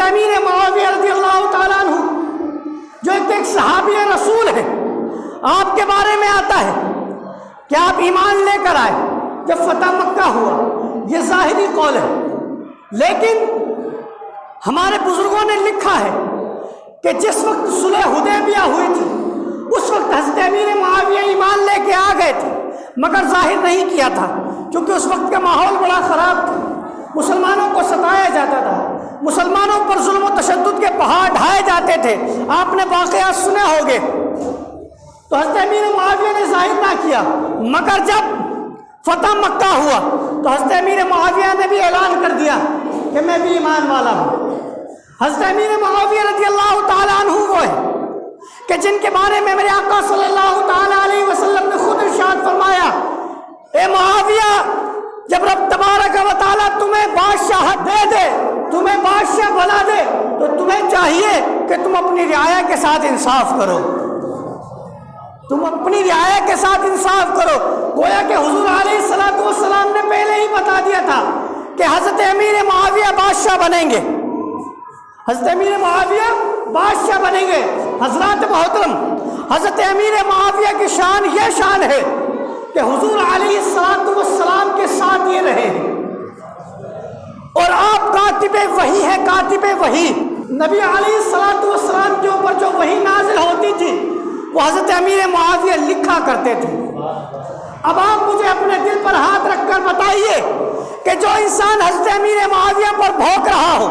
امیر معاویہ رضی اللہ تعالیٰ عنہ جو ایک صحابی رسول ہے، آپ کے بارے میں آتا ہے کہ آپ ایمان لے کر آئے جب فتح مکہ ہوا. یہ ظاہری قول ہے، لیکن ہمارے بزرگوں نے لکھا ہے کہ جس وقت صلح حدیبیہ ہوئی تھی اس وقت حضرت امیر معاویہ ایمان لے کے آ گئے تھے، مگر ظاہر نہیں کیا تھا کیونکہ اس وقت کا ماحول بڑا خراب تھا. مسلمانوں کو ستایا جاتا تھا، مسلمانوں پر ظلم و تشدد کے پہاڑ ڈھائے جاتے تھے. آپ نے واقعات سنے ہوگے. تو حضرت امیر معاویہ نے ظاہر نہ کیا، مگر جب فتح مکہ ہوا تو حضرت امیر معاویہ نے بھی اعلان کر دیا کہ میں بھی ایمان والا ہوں. حضرت امیر معاویہ رضی اللہ تعالیٰ عنہ وہ ہے کہ جن کے بارے میں میرے آقا صلی اللہ تعالیٰ علیہ وسلم نے خود ارشاد فرمایا، اے معاویہ جب رب تبارک و تعالیٰ تمہیں بادشاہت دے دے، تمہیں بادشاہ بنا دے، تو تمہیں چاہیے کہ تم اپنی رعایا کے ساتھ انصاف کرو. تم اپنی رعایا کے ساتھ انصاف کرو. گویا کہ حضور علیہ الصلوۃ والسلام نے پہلے ہی بتا دیا تھا کہ حضرت امیر معاویہ بادشاہ بنیں گے، حضرت امیر معاویہ بادشاہ بنیں گے. حضرات محترم، حضرت امیر معاویہ کی شان یہ شان ہے کہ حضور علیہ الصلوۃ والسلام کے ساتھ یہ رہے ہیں، اور آپ کاتب وحی ہے، کاتب وحی. نبی علیہ الصلوۃ والسلام کے اوپر جو وحی نازل ہوتی تھی وہ حضرت امیر معاویہ لکھا کرتے تھے. اب آپ مجھے اپنے دل پر ہاتھ رکھ کر بتائیے کہ جو انسان حضرت امیر معاویہ پر بھونک رہا ہو،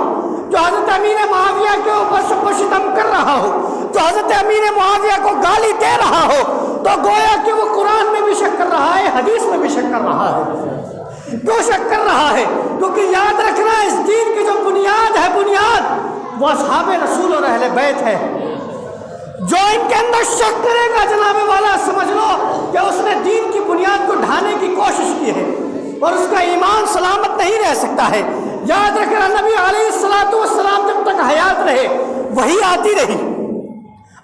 جو حضرت امیر معاویہ کے اوپر شب و شتم کر رہا ہو، جو حضرت امیر معاویہ کو گالی دے رہا ہو، تو گویا کہ وہ قرآن میں بھی شک کر رہا ہے، حدیث میں بھی شک کر رہا ہے. کیوں شک کر رہا ہے؟ کیونکہ یاد رکھنا اس دین کی جو بنیاد ہے، بنیاد وہ اصحاب رسول اور اہل بیت ہے. جو ان کے اندر شک کرے گا جناب والا سمجھ لو کہ اس نے دین کی بنیاد کو ڈھانے کی کوشش کی ہے اور اس کا ایمان سلامت نہیں رہ سکتا ہے. یاد رکھنا نبی علیہ الصلوۃ والسلام جب تک حیات رہے وہی آتی رہی.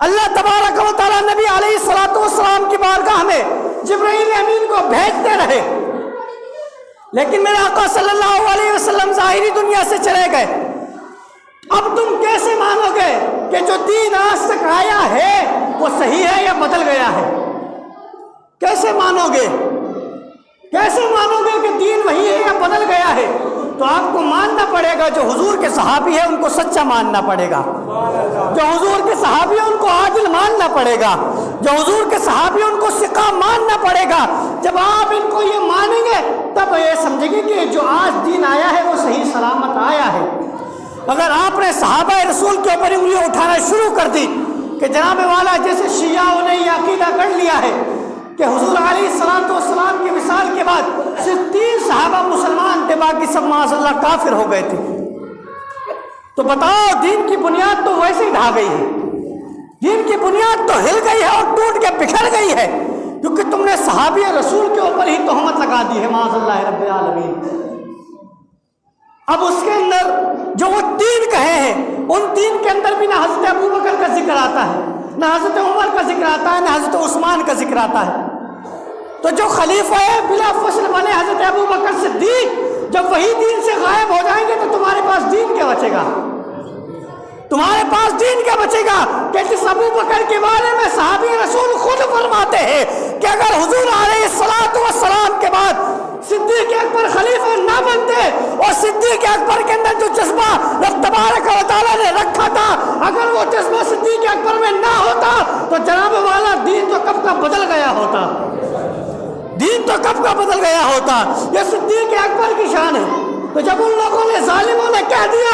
اللہ تبارک و تعالیٰ نبی علیہ الصلوۃ والسلام کی بارگاہ میں جبرائیل امین کو بھیجتے رہے، لیکن میرے آقا صلی اللہ علیہ وسلم ظاہری دنیا سے چلے گئے. اب تم کیسے مانو گے کہ جو دین آج تک آیا ہے وہ صحیح ہے یا بدل گیا ہے؟ کیسے مانو گے؟ کیسے مانو گے کہ دین وہی ہے یا بدل گیا ہے؟ تو آپ کو ماننا پڑے گا جو حضور کے صحابی ہیں ان کو سچا ماننا پڑے گا، جو حضور کے صحابی ہیں ان کو عادل ماننا پڑے گا، جو حضور کے صحابی ہیں ان کو ثقہ ماننا پڑے گا. جب آپ ان کو یہ مانیں گے تب یہ سمجھیں گے کہ جو آج دین آیا ہے وہ صحیح سلامت آیا ہے. اگر آپ نے صحابہ رسول کے اوپر انگلیاں اٹھانا شروع کر دی کہ جناب والا جیسے شیعوں نے یہ عقیدہ کر لیا ہے کہ حضور علیہ الصلوۃ والسلام کی وصال کے بعد صرف 3 صحابہ مسلمان تھے، باقی سب معاذ اللہ کافر ہو گئے تھے، تو بتاؤ دین کی بنیاد تو ویسے ہی ڈھا گئی ہے. دین کی بنیاد تو ہل گئی ہے اور ٹوٹ کے بکھر گئی ہے کیونکہ تم نے صحابی رسول کے اوپر ہی تہمت لگا دی ہے معاذ اللہ رب العالمین. اب اس کے اندر جو وہ 3 کہے ہیں ان 3 کے اندر بھی نہ حضرت ابوبکر کا ذکر آتا ہے، نہ حضرت عمر کا ذکر آتا ہے، نہ حضرت عثمان کا ذکر آتا ہے. تو جو خلیفہ بلا فصل بنے حضرت ابوبکر صدیق جب وہی دین سے غائب ہو جائیں گے تو تمہارے پاس دین کیا بچے گا؟ تمہارے پاس دین کیا بچے گا؟ کہ جس ابوبکر کے بارے میں صحابی رسول خود فرماتے ہیں کہ اگر حضور علیہ الصلوۃ والسلام کے بعد صدیق اکبر خلیفہ نہ بنتے اور صدیق اکبر کے اندر جو جذبہ رب تبارک و تعالیٰ نے رکھا تھا اگر وہ جذبہ صدیق اکبر میں نہ ہوتا تو جناب والا دین تو کب کا بدل گیا ہوتا، دین تو کب کا بدل گیا ہوتا. یہ صدیق اکبر کی شان ہے. تو جب ان لوگوں نے ظالموں نے کہہ دیا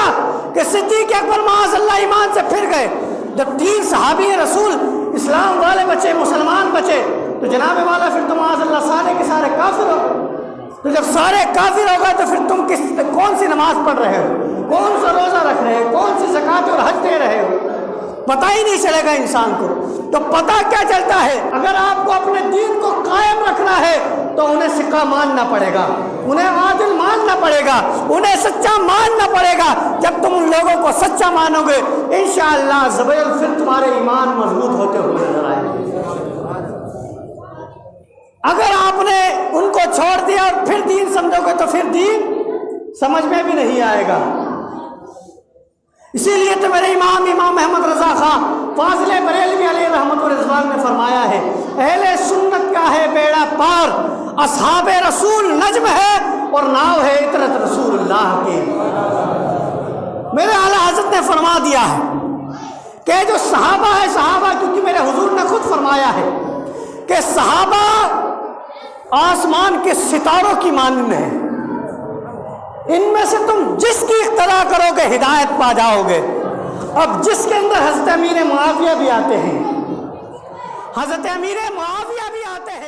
کہ صدیق اکبر معاذ اللہ ایمان سے پھر گئے، جب 3 صحابی رسول اسلام والے بچے، مسلمان بچے، تو جناب والا پھر تو معاذ اللہ سارے کے سارے کافر ہو. تو جب سارے کافر ہو گئے تو پھر تم کون سی نماز پڑھ رہے ہو، کون سا روزہ رکھ رہے ہو، کون سی زکوٰۃ اور حج دے رہے ہو؟ پتہ ہی نہیں چلے گا انسان کو. تو پتہ کیا چلتا ہے؟ اگر آپ کو اپنے دین کو قائم رکھنا ہے تو انہیں ثقہ ماننا پڑے گا، انہیں عادل ماننا پڑے گا، انہیں سچا ماننا پڑے گا. جب تم ان لوگوں کو سچا مانو گے انشاءاللہ زبیل پھر تمہارے ایمان مضبوط ہوتے ہوئے نظر آئیں گے. اگر آپ نے ان کو چھوڑ دیا اور پھر دین سمجھو گے تو پھر دین سمجھ میں بھی نہیں آئے گا. اسی لیے تو میرے امام احمد رضا خان فاضل بریلوی علیہ رحمت و رضوان نے فرمایا ہے اہل سنت کا ہے بیڑا پار، اصحاب رسول نجم ہے اور ناؤ ہے عطرت رسول اللہ کے۔ میرے اعلیٰ حضرت نے فرما دیا ہے کہ جو صحابہ ہے، صحابہ کیونکہ میرے حضور نے خود فرمایا ہے کہ صحابہ آسمان کے ستاروں کی مانند ہیں، ان میں سے تم جس کی اقتدا کرو گے ہدایت پا جاؤ گے۔ اب جس کے اندر حضرت امیر معاویہ بھی آتے ہیں، حضرت امیر معاویہ بھی آتے ہیں۔